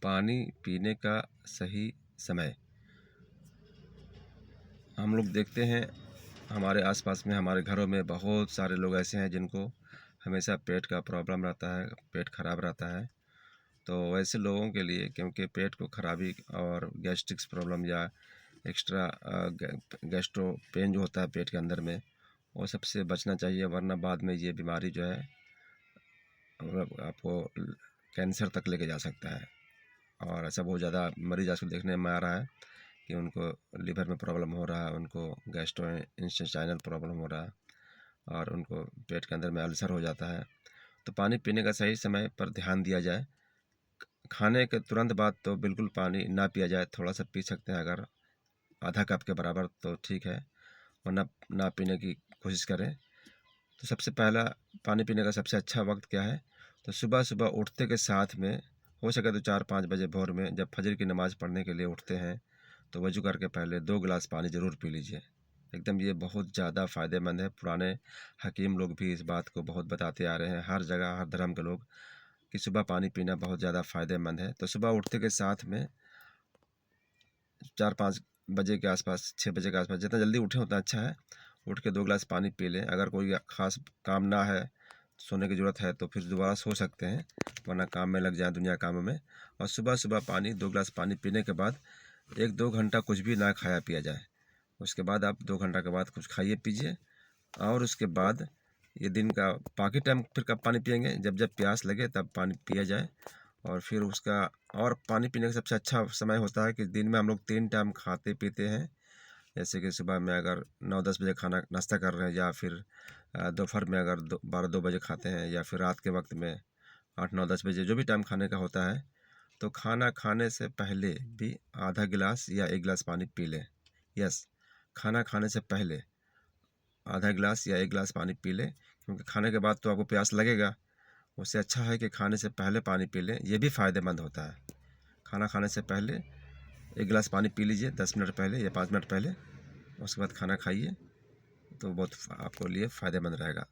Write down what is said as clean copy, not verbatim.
पानी पीने का सही समय। हम लोग देखते हैं हमारे आसपास में, हमारे घरों में बहुत सारे लोग ऐसे हैं जिनको हमेशा पेट का प्रॉब्लम रहता है, पेट खराब रहता है। तो ऐसे लोगों के लिए, क्योंकि पेट को खराबी और गैस्ट्रिक्स प्रॉब्लम या एक्स्ट्रा गैस्ट्रो पेन जो होता है पेट के अंदर में, वो सबसे बचना चाहिए, वरना बाद में ये बीमारी जो है आपको कैंसर तक लेके जा सकता है। और ऐसा बहुत ज़्यादा मरीज आजकल देखने में आ रहा है कि उनको लीवर में प्रॉब्लम हो रहा है, उनको गैस्ट्रो इंटेस्टाइनल प्रॉब्लम हो रहा है और उनको पेट के अंदर में अल्सर हो जाता है। तो पानी पीने का सही समय पर ध्यान दिया जाए। खाने के तुरंत बाद तो बिल्कुल पानी ना पिया जाए, थोड़ा सा पी सकते हैं अगर आधा कप के बराबर तो ठीक है, वरना ना पीने की कोशिश करें। तो सबसे पहला पानी पीने का सबसे अच्छा वक्त क्या है? तो सुबह सुबह उठते के साथ में, हो सके तो 4-5 बजे भोर में जब फजर की नमाज़ पढ़ने के लिए उठते हैं तो वज़ू करके पहले 2 गिलास पानी ज़रूर पी लीजिए। एकदम ये बहुत ज़्यादा फ़ायदेमंद है। पुराने हकीम लोग भी इस बात को बहुत बताते आ रहे हैं, हर जगह हर धर्म के लोग, कि सुबह पानी पीना बहुत ज़्यादा फ़ायदेमंद है। तो सुबह उठते के साथ में 4-5 बजे के आसपास, 6 बजे के आसपास, जितना जल्दी उठें उतना अच्छा है। उठ के 2 गिलास पानी पी लें। अगर कोई ख़ास काम ना है, सोने की ज़रूरत है तो फिर दोबारा सो सकते हैं, वरना काम में लग जाएँ, दुनिया कामों में। और सुबह सुबह 2 गिलास पानी पीने के बाद 1-2 घंटा कुछ भी ना खाया पिया जाए। उसके बाद आप 2 घंटा के बाद कुछ खाइए पीजिए, और उसके बाद ये दिन का बाकी टाइम फिर कब पानी पिएंगे? जब जब प्यास लगे तब पानी पिया जाए। और फिर उसका, और पानी पीने का सबसे अच्छा समय होता है कि दिन में हम लोग 3 टाइम खाते पीते हैं। जैसे कि सुबह में अगर 9-10 बजे खाना नाश्ता कर रहे हैं, या फिर दोपहर में अगर 12-2 बजे खाते हैं, या फिर रात के वक्त में 8-9-10 बजे, जो भी टाइम खाने का होता है, तो खाना खाने से पहले भी आधा गिलास या 1 गिलास पानी पी लें। यस, खाना खाने से पहले आधा गिलास या 1 गिलास पानी पी लें, क्योंकि खाने के बाद तो आपको प्यास लगेगा। उससे अच्छा है कि खाने से पहले पानी पी लें, ये भी फ़ायदेमंद होता है। खाना खाने से पहले 1 गिलास पानी पी लीजिए 10 मिनट पहले या 5 मिनट पहले, उसके बाद खाना खाइए, तो बहुत आपको लिए फ़ायदेमंद रहेगा।